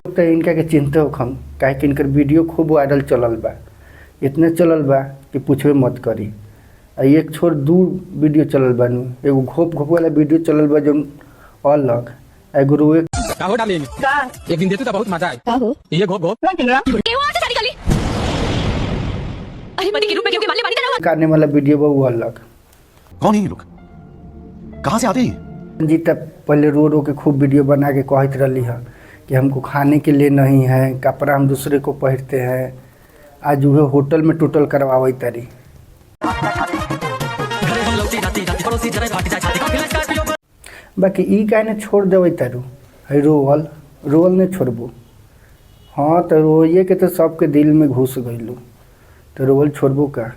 तो इनका के चिंता हो हम काहे कि इनकर वीडियो खूब वायरल चलल बा, इतने चलल बा कि पूछबे मत करी। एक छोड़ दू वीडियो चलल बा, एगो घोप घोप वाला वीडियो चलल बा जो अलग, एगो रोए काहो डार्लिंग का एक दिन देतू त बहुत मजा आए काहो ये घोप घोप केहू आके शादी कर ली। अरे पति के रूप में क्यों मारले पानी डाला करने वाला वीडियो बा वो अलग। कौन है ये लोग, कहाँ से आते हैं? जी तब पहले रो रो के खूब वीडियो बना के कहत रही है कि हमको खाने के लिए नहीं है, कपड़ा हम दूसरे को पहनते हैं। आज वह होटल में टोटल करवावे तारी। बाकी ई काहे छोड़ देवे तारू, है रोवल रोवल नहीं छोड़बू। हाँ तो रोइए के तो सबके दिल में घुस गईलू, तो रोवल छोड़बू का?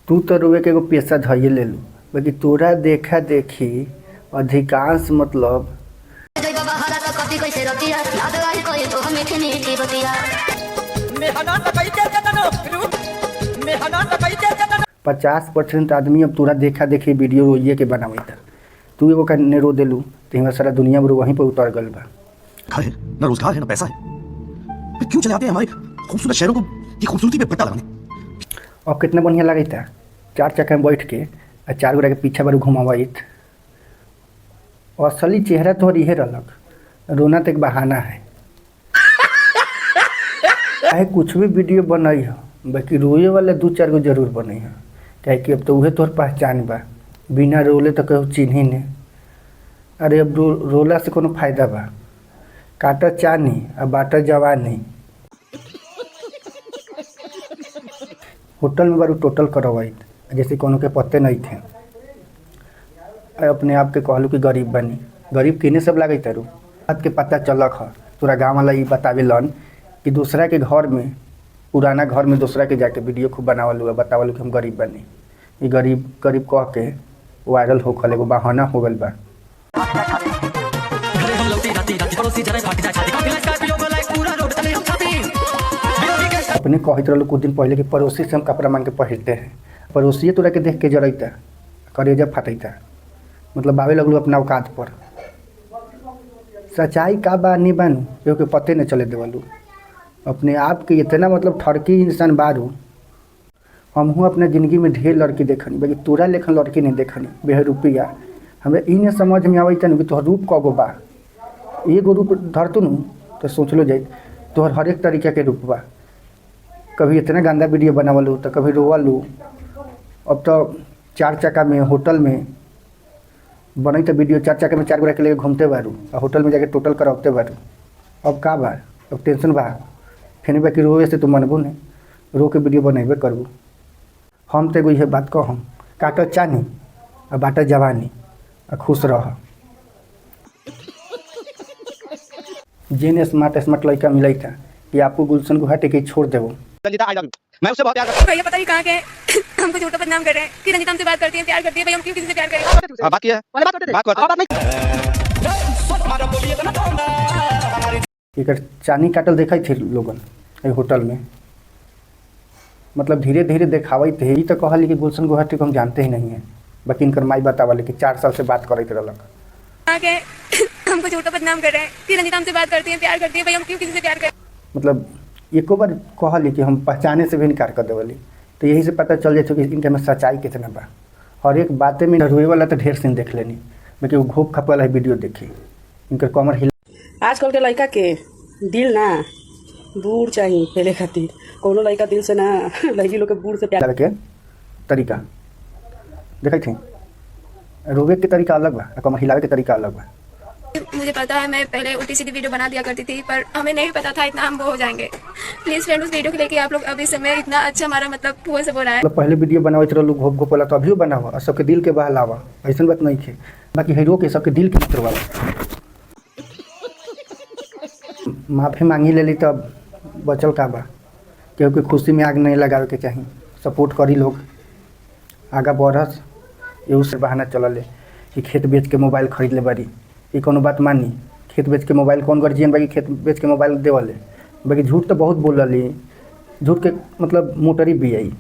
तू तो रोवे के एगो पेशा धैये ले लू, बाकी तोरा देखा देखी अधिकांश मतलब पचास % आदमी अब तोरा देखा देखी वीडियो रोइए के बनावे था। तू एगो ने रो देलू तो सारा दुनिया में वहीं पर उतर गल बा। है ना रोजगार है ना पैसा है, फिर क्यों चले आते हैं हमारे खूबसूरत शहरों को ये खूबसूरती पे पट्टा लगाने। अब कितना बढ़िया लगे था, 4 चक्का में बैठ के 4 गोरा के पीछे बार घुमावत। असली चेहरा तो इहे रहलक, रोना तो एक बहाना है। चाहे कुछ भी वीडियो बनई है, बाकी रोए वाला 2-4 गो जरूर बनई है, क्या कि अब तो वह तोहर पहचान बा। बिना रोले तो कहूँ चिन्ही ने। अरे अब रोला से कोनो फायदा बा? काटा चानी अब बाटा जवानी। होटल में बारू टोटल करवाइत जैसे कोनो के पत्ते नहीं थे। अपने आप के कहलू कि गरीब बनी, गरीब किने सब लगे तारू। बात के पता चलक है, तोरा गाँव वाला ये बतावे लन कि दूसरा के घर में, पुराना घर में दूसरा के जाके वीडियो खूब बनावल हुआ, बतावल कि हम गरीब बनी। ये गरीब गरीब कह के वायरल होखल एगो बहाना हो गल बा। अपने कहते रहलो कुछ दिन पहले कि पड़ोसी से हम कपड़ा मांग के पहनते हैं। पड़ोसी तोरा के देख के जरैता, करेजा फाटैता, मतलब बावे लगलू अपना औकात पर। सच्चाई का बा नहीं बानू क्योंकि पते न चले देवलू। अपने आप के इतना मतलब ठरकी इंसान बारू। हम हूँ अपने ज़िंदगी में ढेर लड़की देखनी, बाकी तोरा लेखन लड़की नहीं देखनी बेहरूपिया। हमें ई नहीं समझ में आवता कि तोहर रूप कगो बा। एगो रूप धरतू न तो सोच लो जाए तोहर हर एक तरीका के रूप बा। कभी इतना गंदा वीडियो बनावलू तो कभी रोवलू। अब तो 4 चक्का में होटल में बनी तो वीडियो 4 चक्का में 4 गोरा के लेके घूमते बारू और होटल में जाके टोटल करावते बारू। अब का बा, अब टेंशन बा फिर बाकी रोए से तो मनबू नहीं, रो के वीडियो बनेबे करबू। हम तो एगो यह बात कहम, काटा चानी और बाटा जवानी और खुश रह। जेने स्मार्ट लड़का मिला था कि आपको गुलशन गुवाहाटी के छोड़ देवो। मैं उससे बहुत प्यार करता हूं। भैया पता नहीं कहां के हमको झूठा बदनाम कर रहे हैं कि रंजिता हमसे बात करती है, प्यार करती है। भैया हम क्यों किसी से प्यार करें? बात किया बात करते एक चानी काटल देखा थे लोगन होटल में, मतलब धीरे धीरे देखावे थे। ही तो कहली कि गुलशन गुवाहाटी को हम जानते ही नहीं है, बाकी इनकर माई बतावले कि 4 साल से बात करते रहलक। आके हमको झूठा बदनाम कर रहे हैं कि रंजिता हमसे बात करती है, प्यार करती है। भैया हम क्यों किसी से प्यार करें? मतलब एको बार कहली कि हम पहचाने से भी इनकार कर देवली, तो यही से पता चल जाए कि इनके में सच्चाई कितना बा। और एक बातें में रोए वाला तो ढेर सीन देख लेनी, बाकी वो घोप खप वाला वीडियो देखी, इनकर कमर हिला। आजकल के लड़का के दिल ना बूढ़ चाहिए पहले खातिर। कोनो लड़का दिल से ना लड़की लोग के बूढ़ से प्यार के तरीका देखे थे, रोवे के तरीका अलग बा, कमर हिलावे के तरीका अलग बा। मुझे पता है मैं पहले उल्टी सीधी वीडियो बना दिया करती थी, पर हमें नहीं पता था इतना हम वो हो जाएंगे। प्लीज फ्रेंड उस वीडियो को लेके आप लोग अभी समय इतना अच्छा हमारा मतलब वो सब हो रहा है। मतलब पहले वीडियो बनावे रहलू घोप घोप वाला, तो अभी बनावा और सबके दिल के बहलावा, ऐसा बात नहीं थे। बाकी हीरो के सबके दिल के उतरवावा। माफ़ी मांगी ले ली तो बचल का बा, क्योंकि खुशी में आग नहीं लगावे के चाहिए। सपोर्ट करी लोग आगा बढ़स, एहू से बहाना चलल कि खेत बेच के मोबाइल खरीद ले बारी। ये कोनो बात मानी? खेत बेच के मोबाइल कौन गर्जियन बाकी खेत बेच के मोबाइल देवले? बाकी झूठ तो बहुत बोलली, झूठ के मतलब मोटरी भी आई।